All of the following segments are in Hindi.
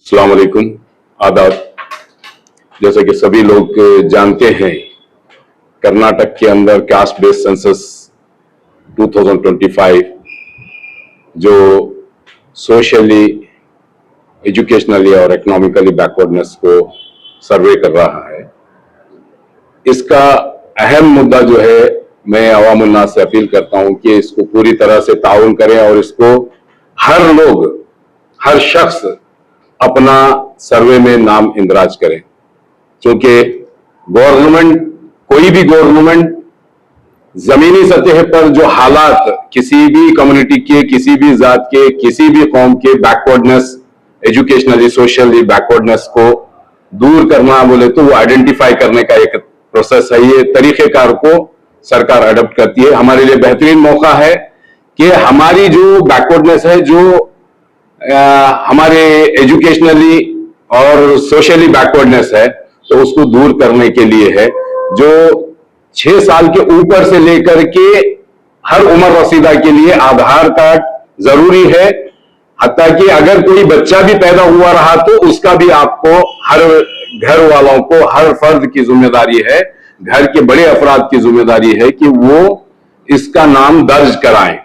अस्सलाम वालेकुम, आदाब। जैसे कि सभी लोग जानते हैं, कर्नाटक के अंदर कास्ट बेस्ड सेंसस 2025 जो सोशली, एजुकेशनली और इकोनॉमिकली बैकवर्डनेस को सर्वे कर रहा है, इसका अहम मुद्दा जो है, मैं अवाम उन्नास से अपील करता हूं कि इसको पूरी तरह से ताउन करें और इसको हर लोग, हर शख्स अपना सर्वे में नाम इंदराज करें। क्योंकि गवर्नमेंट, कोई भी गवर्नमेंट जमीनी सतह पर जो हालात किसी भी कम्युनिटी के, किसी भी जात के, किसी भी कौम के बैकवर्डनेस, एजुकेशनली, सोशली बैकवर्डनेस को दूर करना बोले तो वो आइडेंटिफाई करने का एक प्रोसेस है। ये तरीकेकार को सरकार अडॉप्ट करती है। हमारे लिए बेहतरीन मौका है कि हमारी जो बैकवर्डनेस है, जो हमारे एजुकेशनली और सोशली बैकवर्डनेस है, तो उसको दूर करने के लिए है। जो 6 साल के ऊपर से लेकर के हर उम्र रसीदा के लिए आधार कार्ड जरूरी है। हत्ता कि अगर कोई बच्चा भी पैदा हुआ रहा तो उसका भी आपको, हर घर वालों को, हर फर्द की जिम्मेदारी है, घर के बड़े अफराद की जिम्मेदारी है कि वो इसका नाम दर्ज कराएं।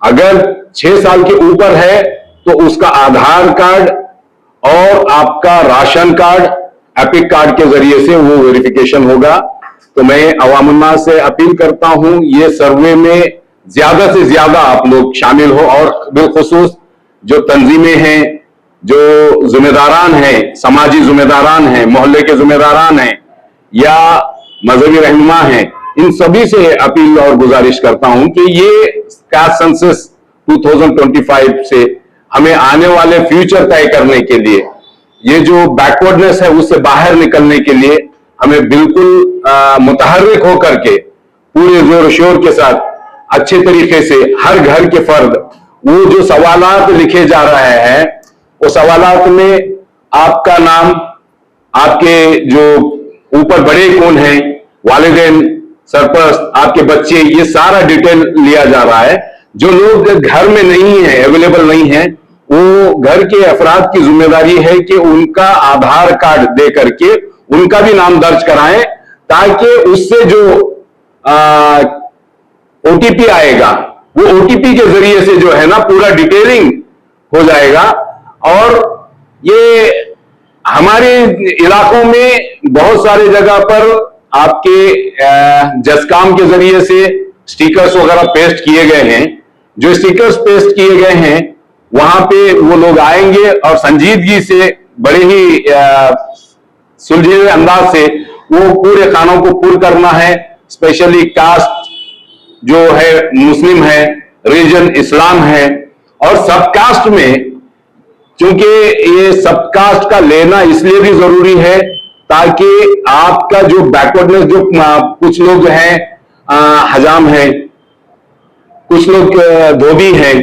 अगर 6 साल के ऊपर है तो उसका आधार कार्ड और आपका राशन कार्ड, एपिक कार्ड के जरिए से वो वेरिफिकेशन होगा। तो मैं अवाम उन्नास से अपील करता हूं, ये सर्वे में ज्यादा से ज्यादा आप लोग शामिल हो और बिलखुसूस जो तंजीमें हैं, जो जिम्मेदारान हैं, समाजी जिम्मेदारान हैं, मोहल्ले के जिम्मेदारान हैं या मजहबी रहनुमा हैं, इन सभी से अपील और गुजारिश करता हूं कि ये कास्ट सेंसस 2025 से हमें आने वाले फ्यूचर तय करने के लिए, ये जो बैकवर्डनेस है उससे बाहर निकलने के लिए हमें बिल्कुल मुतहर्रिक होकर के पूरे जोर शोर के साथ अच्छे तरीके से हर घर के फर्द, वो जो सवालात लिखे जा रहे हैं, वो सवालात में आपका नाम, आपके जो ऊपर बड़े कौन हैं, वालिदैन, सरपरस्त, आपके बच्चे, ये सारा डिटेल लिया जा रहा है। जो लोग घर में नहीं है, अवेलेबल नहीं है, वो घर के अफराद की जिम्मेदारी है कि उनका आधार कार्ड दे करके उनका भी नाम दर्ज कराएं, ताकि उससे जो ओटीपी आएगा, वो ओटीपी के जरिए से जो है ना पूरा डिटेलिंग हो जाएगा। और ये हमारे इलाकों में बहुत सारे जगह पर आपके जसकाम के जरिए से स्टिकर्स वगैरह पेस्ट किए गए हैं। जो स्टिकर्स पेस्ट किए गए हैं वहां पे वो लोग आएंगे और संजीदगी से, बड़े ही सुलझे हुए अंदाज से वो पूरे खानों को पूर्ण करना है। स्पेशली कास्ट जो है मुस्लिम है, रिलीजन इस्लाम है, और सब कास्ट में, क्योंकि ये सब कास्ट का लेना इसलिए भी जरूरी है ताकि आपका जो बैकवर्डनेस, जो कुछ लोग हैं हजाम है, कुछ लोग धोबी हैं,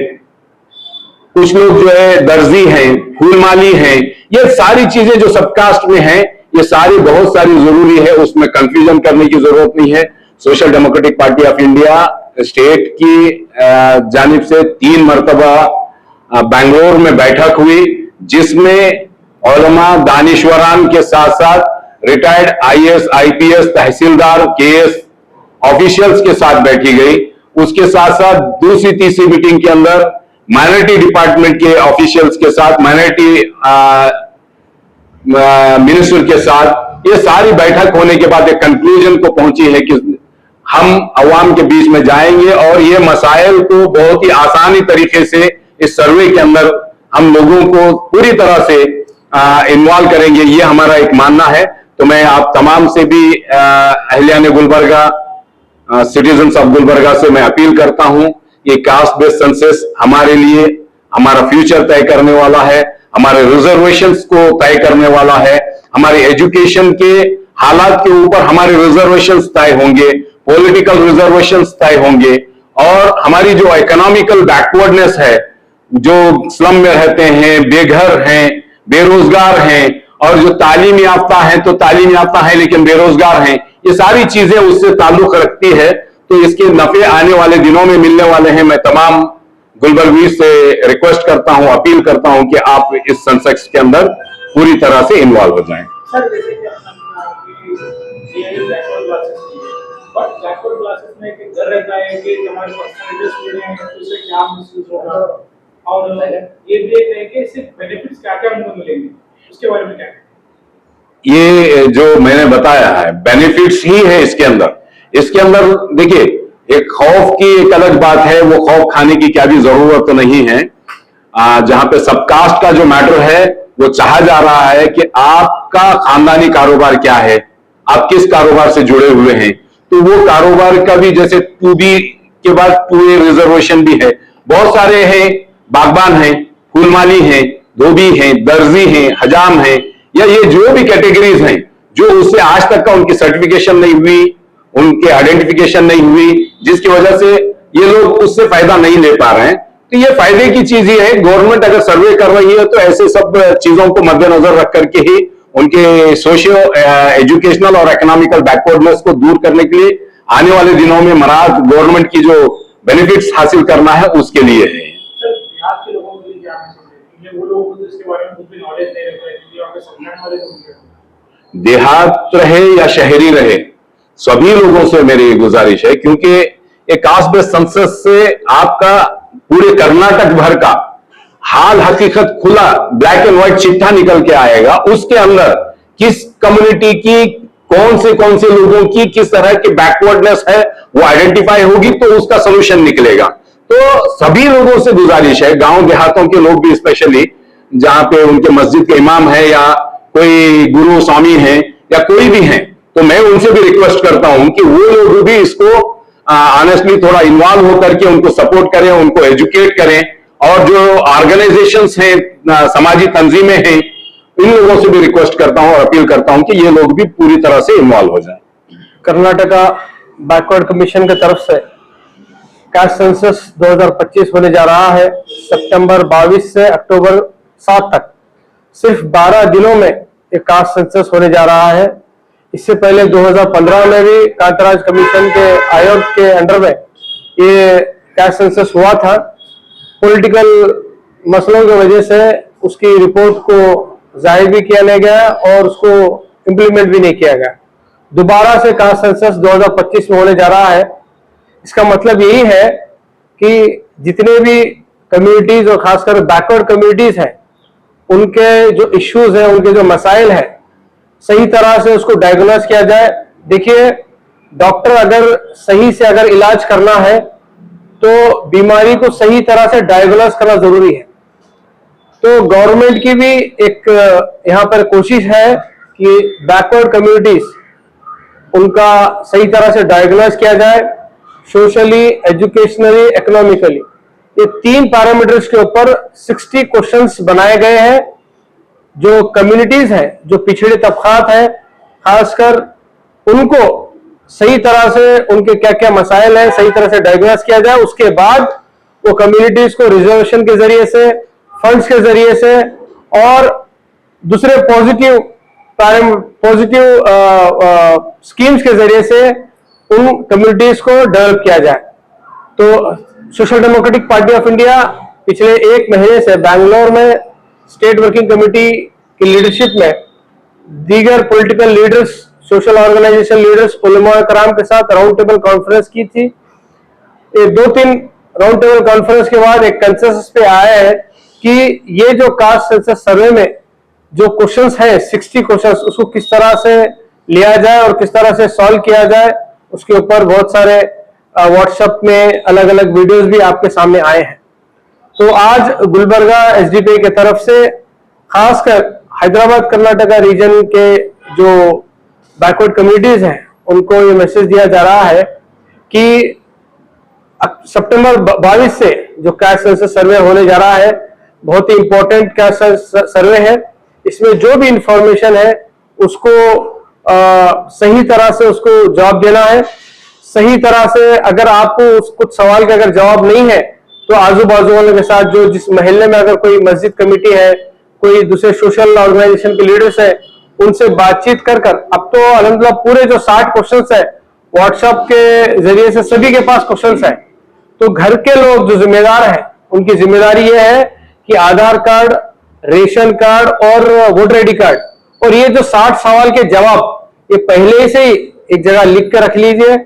कुछ लोग जो है दर्जी हैं, फूलमाली हैं, ये सारी चीजें जो सबकास्ट में हैं, ये सारी बहुत सारी जरूरी है। उसमें कंफ्यूजन करने की जरूरत नहीं है। Social democratic party of India state की जानिब से 3 मरतबा बेंगलोर में बैठक हुई, जिसमें उलमा, दानिश्वरान के साथ साथ रिटायर्ड आईएएस, आईपीएस, तहसीलदार, केएस ऑफिशियल्स के साथ बैठी गई। उसके साथ साथ दूसरी तीसरी मीटिंग के अंदर माइनॉरिटी डिपार्टमेंट के ऑफिशियल्स के साथ, माइनॉरिटी मिनिस्टर के साथ, ये सारी बैठक होने के बाद एक कंक्लूजन को पहुंची है कि हम अवाम के बीच में जाएंगे और ये मसाइल को बहुत ही आसानी तरीके से इस सर्वे के अंदर हम लोगों को पूरी तरह से इन्वॉल्व करेंगे, ये हमारा एक मानना है। तो मैं आप तमाम से भी अहलियान गुलबर्गा, सिटीजन्स ऑफ गुलबर्गा से मैं अपील करता हूं, ये कास्ट बेस्ड सेंसस हमारे लिए हमारा फ्यूचर तय करने वाला है, हमारे रिजर्वेशंस को तय करने वाला है, हमारे एजुकेशन के हालात के ऊपर हमारे रिजर्वेशंस तय होंगे, पॉलिटिकल रिजर्वेशंस तय होंगे, और हमारी जो इकोनॉमिकल बैकवर्डनेस है, जो स्लम में रहते हैं, बेघर हैं, बेरोजगार हैं, और जो तालीम याफ्ता हैं तो तालीम याफ्ता हैं लेकिन बेरोजगार हैं, ये सारी चीजें उससे ताल्लुक रखती है। तो इसके नफे आने वाले दिनों में मिलने वाले हैं। मैं तमाम गुलबर्गवीर से रिक्वेस्ट करता हूं, अपील करता हूं कि आप इस सेंसेक्स के अंदर पूरी तरह से इन्वॉल्व हो जाएं। सर जैसे कि बैकवर्ड क्लासेस में एक डर रहता है कि हमारे पर्सनल स्टूडेंट हैं तो उससे क्या मिसयूज होगा, और ये भी एक है कि सिर्फ बेनिफिट्स क्या क्या उनको मिलेंगे, उसके बारे में क्या? ये जो मैंने बताया है बेनिफिट्स ही है इसके अंदर देखिए, एक खौफ की एक अलग बात है, वो खौफ खाने की क्या भी जरूरत तो नहीं है। जहां पे सबकास्ट का जो मैटर है वो चाहा जा रहा है कि आपका खानदानी कारोबार क्या है, आप किस कारोबार से जुड़े हुए हैं, तो वो कारोबार का भी जैसे 2B के बाद 2A रिजर्वेशन भी है। बहुत सारे हैं, बागबान हैं, फूलमाली हैं, धोबी हैं, दर्जी हैं, हजाम हैं, या ये जो भी कैटेगरीज हैं जो उससे आज तक का उनकी सर्टिफिकेशन नहीं हुई, उनके आइडेंटिफिकेशन नहीं हुई, जिसकी वजह से ये लोग उससे फायदा नहीं ले पा रहे हैं। तो ये फायदे की चीज ही है। गवर्नमेंट अगर सर्वे कर रही है तो ऐसे सब चीजों को मद्देनजर रख करके ही उनके सोशियो एजुकेशनल और इकोनॉमिकल बैकवर्डनेस को दूर करने के लिए आने वाले दिनों में मराद गवर्नमेंट की जो बेनिफिट्स हासिल करना है उसके लिए है। देहात के लोगों के लिए क्या मैसेज है? वो लोगों को इसके बारे में कुछ भी नॉलेज नहीं रहता है, क्योंकि वहाँ समझाने वाले लोग नहीं रहते। देहात रहे या शहरी रहे, सभी लोगों से मेरी गुजारिश है, क्योंकि एक कास्ट बेस्ड सेंसस से आपका पूरे कर्नाटक भर का हाल हकीकत खुला ब्लैक एंड व्हाइट चिट्ठा निकल के आएगा। उसके अंदर किस कम्युनिटी की कौन से लोगों की किस तरह की बैकवर्डनेस है वो आइडेंटिफाई होगी, तो उसका सोल्यूशन निकलेगा। तो सभी लोगों से गुजारिश है, गांव देहातों के लोग भी स्पेशली, जहां पे उनके मस्जिद के इमाम है या कोई गुरु स्वामी है या कोई भी है, तो मैं उनसे भी रिक्वेस्ट करता हूं कि वो लोग भी इसको ऑनेस्टली थोड़ा इन्वॉल्व होकर के उनको सपोर्ट करें, उनको एजुकेट करें, और जो ऑर्गेनाइजेशंस हैं, समाजी तंजीमें हैं, इन लोगों से भी रिक्वेस्ट करता हूं और अपील करता हूं कि ये लोग भी पूरी तरह से इन्वॉल्व हो जाएं। कर्नाटका बैकवर्ड कमीशन की तरफ से कास्ट सेंसस 2025 होने जा रहा है। सितंबर 22 से अक्टूबर 7 तक सिर्फ 12 दिनों में ये कास्ट सेंसस होने जा रहा है। इससे पहले 2015 में भी कांतराज कमीशन के आयोग के अंडर में ये कास्ट सेंसस हुआ था। पॉलिटिकल मसलों की वजह से उसकी रिपोर्ट को जाहिर भी किया नहीं गया और उसको इम्प्लीमेंट भी नहीं किया गया। दोबारा से कास्ट सेंसस 2025 में होने जा रहा है। इसका मतलब यही है कि जितने भी कम्युनिटीज और खासकर बैकवर्ड कम्युनिटीज हैं, उनके जो इश्यूज हैं, उनके जो मसाइल हैं, सही तरह से उसको डायग्नोज किया जाए। देखिए, डॉक्टर अगर सही से अगर इलाज करना है तो बीमारी को सही तरह से डायग्नोज करना जरूरी है। तो गवर्नमेंट की भी एक यहाँ पर कोशिश है कि बैकवर्ड कम्युनिटीज उनका सही तरह से डायग्नोज किया जाए, सोशली, एजुकेशनली, इकोनॉमिकली। ये 3 पैरामीटर्स के ऊपर 60 क्वेश्चंस बनाए गए हैं। जो कम्युनिटीज हैं, जो पिछड़े तबकात हैं, खासकर उनको सही तरह से उनके क्या क्या मसाइल हैं सही तरह से डायग्नोज किया जाए। उसके बाद वो कम्युनिटीज को रिजर्वेशन के जरिए से, फंड्स के जरिए से और दूसरे पॉजिटिव स्कीम्स के जरिए से उन कम्युनिटीज को डेवलप किया जाए। तो social democratic party of India पिछले 1 महीने से बैंगलोर में स्टेट वर्किंग कमेटी की लीडरशिप में दीगर political leaders, social organisation leaders, उलमा कराम के साथ राउंड टेबल कॉन्फ्रेंस की थी। ये 2-3 राउंड टेबल कॉन्फ्रेंस के बाद एक कंसेंसस पे आया है कि ये जो कास्ट सेंसस सर्वे में जो क्वेश्चंस है 60 क्वेश्चंस, उसको किस तरह से लिया जाए और किस तरह से सॉल्व किया जाए, उसके ऊपर बहुत सारे व्हाट्सएप में अलग अलग वीडियोस भी आपके सामने आए हैं। तो आज गुलबर्गा एसडीपीआई की तरफ से खासकर हैदराबाद कर्नाटका रीजन के जो बैकवर्ड कम्युनिटीज हैं उनको ये मैसेज दिया जा रहा है कि सितंबर 22 से जो कास्ट सेंसस सर्वे होने जा रहा है, बहुत ही इंपॉर्टेंट कास्ट सर्वे है। इसमें जो भी इंफॉर्मेशन है उसको सही तरह से उसको जवाब देना है। सही तरह से अगर आपको कुछ सवाल का अगर जवाब नहीं है तो आजू बाजू वालों के साथ, जो जिस मोहल्ले में अगर कोई मस्जिद कमेटी है, कोई दूसरे सोशल ऑर्गेनाइजेशन के लीडर्स है, उनसे बातचीत कर अब तो अल्हम्दुलिल्लाह पूरे जो 60 क्वेश्चंस है व्हाट्सएप के जरिए से सभी के पास क्वेश्चंस है। तो घर के लोग जो जिम्मेदार हैं उनकी जिम्मेदारी ये है कि आधार कार्ड, रेशन कार्ड और वोटर आईडी कार्ड, और ये जो 60 सवाल के जवाब ये पहले से ही एक जगह लिख कर रख लीजिए।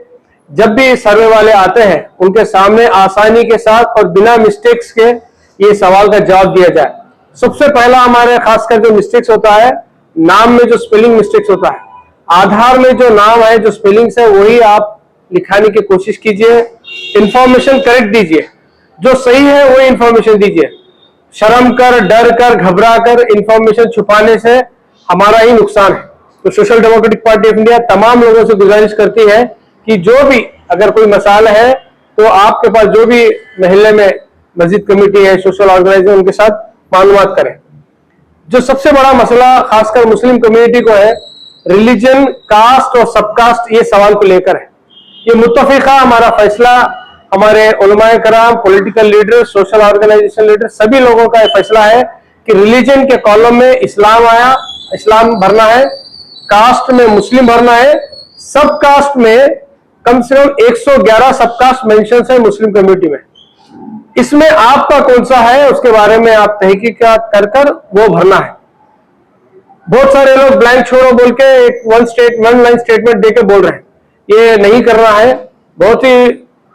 जब भी सर्वे वाले आते हैं उनके सामने आसानी के साथ और बिना मिस्टेक्स के ये सवाल का जवाब दिया जाए। सबसे पहला हमारे खासकर जो मिस्टेक्स होता है, नाम में जो स्पेलिंग मिस्टेक्स होता है, आधार में जो नाम है, जो स्पेलिंग्स है, वही आप लिखाने की कोशिश कीजिए। इंफॉर्मेशन करेक्ट दीजिए, जो सही है वही इंफॉर्मेशन दीजिए। शर्म कर, डर कर, घबरा कर इंफॉर्मेशन छुपाने से हमारा ही नुकसान है। तो social democratic party of India तमाम लोगों से गुजारिश करती है कि जो भी अगर कोई मसाला है तो आपके पास जो भी मोहल्ले में मस्जिद कमेटी है, सोशल ऑर्गेनाइजेशन, उनके साथ मालूमात करें। जो सबसे बड़ा मसला खासकर मुस्लिम कम्युनिटी को है, रिलीजन, कास्ट और सबकास्ट, ये सवाल को लेकर है। ये मुत्तफिका हमारा फैसला, हमारे उलमाए कराम, political leader, social organisation leader, सभी लोगों का फैसला है कि रिलीजन के कॉलम में इस्लाम आया, इस्लाम भरना है, कास्ट में मुस्लिम भरना है, सब कास्ट में कम से कम 111 सबकास्ट मेंशन है मुस्लिम कम्युनिटी में। इसमें आपका कौन सा है उसके बारे में आप तहकीकात कर वो भरना है। बहुत सारे लोग ब्लैंक छोड़ो बोल के एक वन लाइन स्टेटमेंट देके बोल रहे हैं, ये नहीं करना है। बहुत ही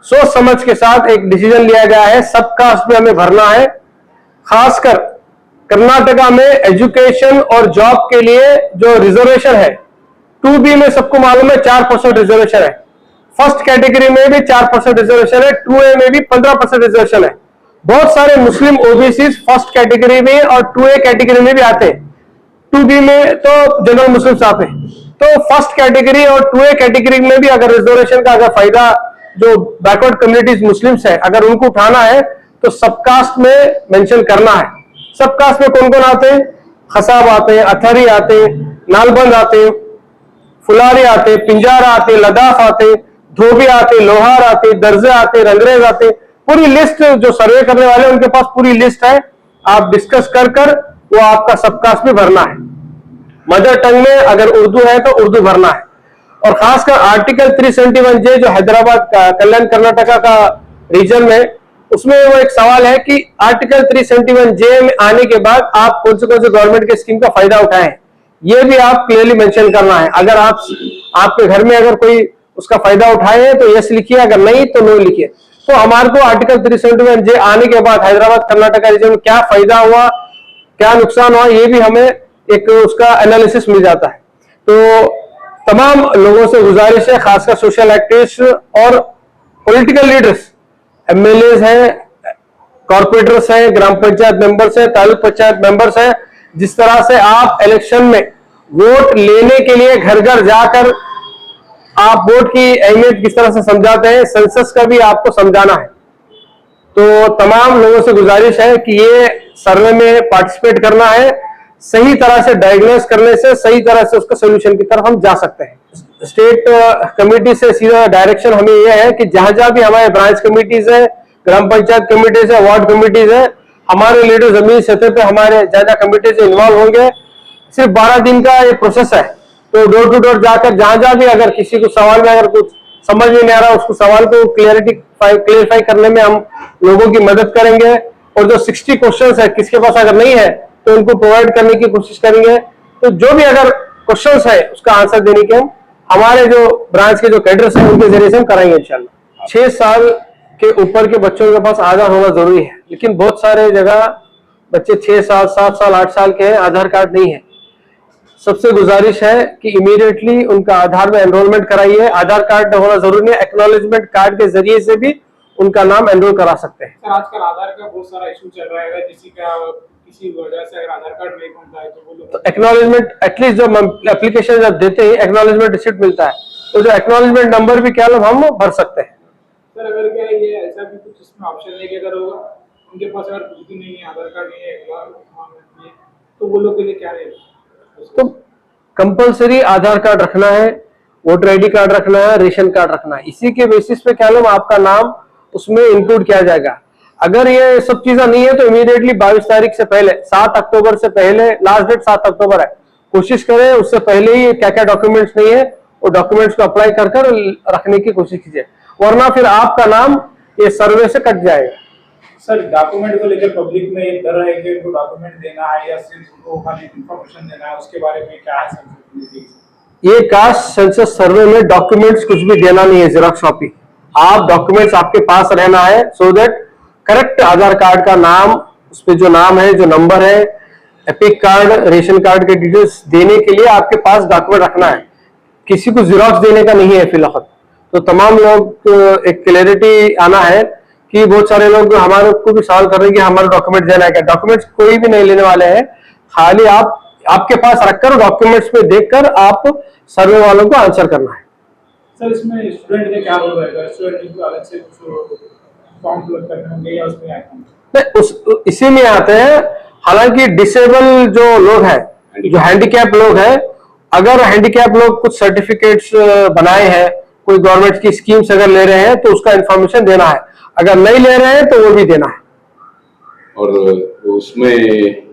सोच समझ के साथ एक डिसीजन लिया गया है, सब कास्ट में हमें भरना है। खासकर कर्नाटका में एजुकेशन और जॉब के लिए जो रिजर्वेशन है, 2B में सबको मालूम है 4% रिजर्वेशन है, फर्स्ट कैटेगरी में भी 4% रिजर्वेशन है, 2A में भी 15% रिजर्वेशन है। बहुत सारे मुस्लिम ओबीसी फर्स्ट कैटेगरी में और 2A कैटेगरी में भी आते हैं, 2B में तो जनरल मुस्लिम्स आते हैं। तो फर्स्ट कैटेगरी और 2A कैटेगरी में भी अगर रिजर्वेशन का अगर फायदा जो बैकवर्ड कम्युनिटीज मुस्लिम्स है अगर उनको उठाना है तो सबकास्ट में मेंशन करना है। सबकास्ट में कौन कौन आते हैं? खसाब आते हैं, अथरी आते हैं, नालबंद आते हैं, फुलारी आते हैं, पिंजारा आते हैं, लद्दाख आते हैं, धोबी आते, लोहार आते, दर्जे आते, रंगरेज आते। पूरी लिस्ट जो सर्वे करने वाले उनके पास पूरी लिस्ट है, आप डिस्कस कर वो आपका सबकास्ट भी भरना है। मदर टंग में अगर उर्दू है तो उर्दू भरना है। और खासकर आर्टिकल 371J जो हैदराबाद कल्याण कर्नाटका का रीजन में, उसमें वो एक सवाल है कि आर्टिकल 371J में आने के बाद आप कौन से गवर्नमेंट के स्कीम का फायदा उठाएं, ये भी आप क्लियरली मेंशन करना है। अगर आपके घर में अगर कोई उसका फायदा उठाए तो यस लिखिए, अगर नहीं तो नो लिखिए। तो हमारे को आर्टिकल 371J आने के बाद हैदराबाद कर्नाटका रीजन में क्या फायदा हुआ, क्या नुकसान हुआ, ये भी हमें एक उसका एनालिसिस मिल जाता है। तो तमाम लोगों से गुजारिश है, खासकर सोशल एक्टिविस्ट और पॉलिटिकल लीडर्स, MLAs हैं, कॉर्पोरेटर्स हैं, ग्राम पंचायत मेंबर्स हैं, तालुक पंचायत मेंबर्स हैं, जिस तरह से आप इलेक्शन में वोट लेने के लिए घर घर जाकर आप वोट की अहमियत किस तरह से समझाते हैं, सेंसस का भी आपको समझाना है। तो तमाम लोगों से गुजारिश है कि ये सर्वे में पार्टिसिपेट करना है। सही तरह से डायग्नोस करने से सही तरह से उसका सोल्यूशन की तरफ हम जा सकते हैं। स्टेट कमेटी से सीधा डायरेक्शन हमें यह है कि जहां जहां भी हमारे ब्रांच कमेटीज है, ग्राम पंचायत कमेटीज है, वार्ड कमेटीज है, हमारे लीडर जमीन सतह पे हमारे ज्यादा कमेटीज इन्वॉल्व होंगे। सिर्फ 12 दिन का ये प्रोसेस है, तो डोर टू डोर जाकर जहां जहां भी अगर किसी को सवाल में अगर कुछ समझ में नहीं आ रहा, उसको सवाल को क्लियरिफाई करने में हम लोगों की मदद करेंगे। और जो 60 क्वेश्चंस है, किसके पास अगर नहीं है तो उनको प्रोवाइड करने की कोशिश करेंगे। तो जो भी अगर क्वेश्चंस है उसका आंसर देने के हम हमारे जो ब्रांच के जो कैडर्स हैं उनके जरिए से हम कराएंगे इंशाल्लाह। 6 साल के ऊपर के बच्चों के पास आधार होना जरूरी है, लेकिन बहुत सारे जगह बच्चे 6 साल, 7 साल, 8 साल के हैं, आधार कार्ड नहीं है। सबसे गुजारिश है कि इमीडिएटली उनका आधार में एनरोलमेंट कराइए। आधार कार्ड होना जरूरी नहीं है, एक्नॉलेजमेंट कार्ड के जरिए से भी उनका नाम एनरोल करा सकते हैं। सर, आजकल आधार का बहुत सारा इशू चल रहा है, किसी वजह से अगर आधार कार्ड नहीं बनता है तो वो लोग एक्नॉलेजमेंट एटलीस्ट जो एप्लीकेशन जब देते हैं एक्नॉलेजमेंट रिसिप्ट मिलता है, तो जो एक्नॉलेजमेंट नंबर भी क्या हम भर सकते हैं। सर, अगर क्या ये ऐसा भी कुछ इसमें ऑप्शन है कि अगर उनके पास अगर कुछ भी नहीं है, आधार कार्ड नहीं है, तो वो लोग के लिए क्या रहेगा? तो कंपलसरी आधार कार्ड रखना है, वोटर आईडी कार्ड रखना है, रेशन कार्ड रखना है। इसी के बेसिस पे क्या आपका नाम उसमें इंक्लूड किया जाएगा। अगर ये सब चीजें नहीं है तो इमीडिएटली 22 तारीख से पहले, 7 अक्टूबर से पहले, लास्ट डेट 7 अक्टूबर है, कोशिश करें उससे पहले ही क्या क्या डॉक्यूमेंट्स नहीं है वो डॉक्यूमेंट्स को अप्लाई कर रखने की कोशिश कीजिए, वरना फिर आपका नाम ये सर्वे से कट जाएगा। सर डॉक्यूमेंट को लेकर पब्लिक में एक डर है कि उनको डॉक्यूमेंट देना है या सिर्फ उनको खाली इंफॉर्मेशन देना है, उसके बारे में क्या है सर? ये कास्ट सेंसस सर्वे में डॉक्यूमेंट्स कुछ भी देना नहीं है, जेरॉक्स कॉपी। आप डॉक्यूमेंट्स आपके पास रहना है so that correct Aadhaar card का नाम, उस पे जो नाम है, जो नंबर है, एपिक कार्ड, रेशन कार्ड के डिटेल्स देने के लिए आपके पास डॉक्यूमेंट रखना है। किसी को जेरॉक्स देने का नहीं है फिलहाल। तो तमाम लोग एक क्लैरिटी आना है कि बहुत सारे लोग हमारे को भी सवाल कर रहे हैं कि हमारा डॉक्यूमेंट देना है क्या। डॉक्यूमेंट्स कोई भी नहीं लेने वाले हैं, खाली आप आपके पास रखकर डॉक्यूमेंट्स पे देखकर आप सर्वे वालों को आंसर करना है। सर इसमें स्टूडेंट का क्या रोल रहेगा? स्टूडेंट को अलग से कुछ फॉर्म फिल करने होंगे या उसमें आएंगे? नहीं, उस इसी में आते हैं। हालांकि डिसेबल जो लोग हैं, जो हैंडीकैप लोग हैं, अगर हैंडीकैप लोग कुछ सर्टिफिकेट्स बनाए हैं, कोई गवर्नमेंट की स्कीम्स अगर ले रहे हैं तो उसका इंफॉर्मेशन देना है। अगर नहीं ले रहे हैं तो वो भी देना है। और उसमें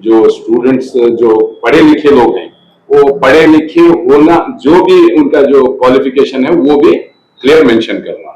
जो स्टूडेंट्स जो पढ़े लिखे लोग हैं, वो पढ़े लिखे होना, जो भी उनका जो क्वालिफिकेशन है वो भी क्लियर मेंशन करना।